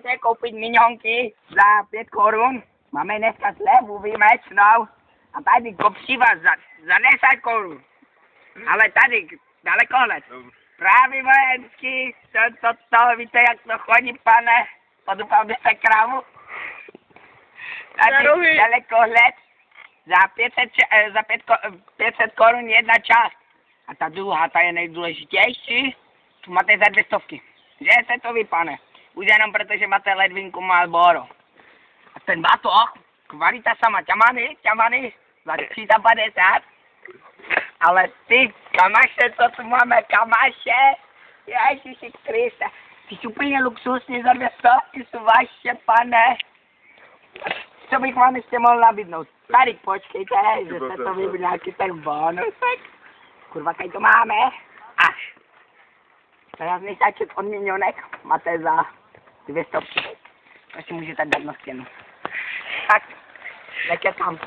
chcete koupit minionky za 5 korun? Máme dneska slevu, víme, no. A tady kopřiva za 10 korun. Ale tady, daleko hned. Právě vojenský, to, víte, jak to chodí, pane? Podupal byste krávu? Tady, daleko hned. Za 500 korun jedna část. A ta druhá, ta je nejdůležitější. Tu máte za 200. Že se to ví, pane? Už jenom protože máte ledvinku Marlboro. A ten batoh, kvalita sama, ťamany, za 350. Ale ty kamaše, co tu máme, kamaše? Ježiši Kriste. Ty jsi úplně luxusní za 200, ty jsou vaše, pane. Co bych vám ještě mohl nabídnout? Tady počkejte, že se to vybil nějaký ten bonusek. Kurva, kaj to máme? Až. Teraz nejsáček od minionek máte za 200. To si můžete dát na stěnu. Tak, letět tam.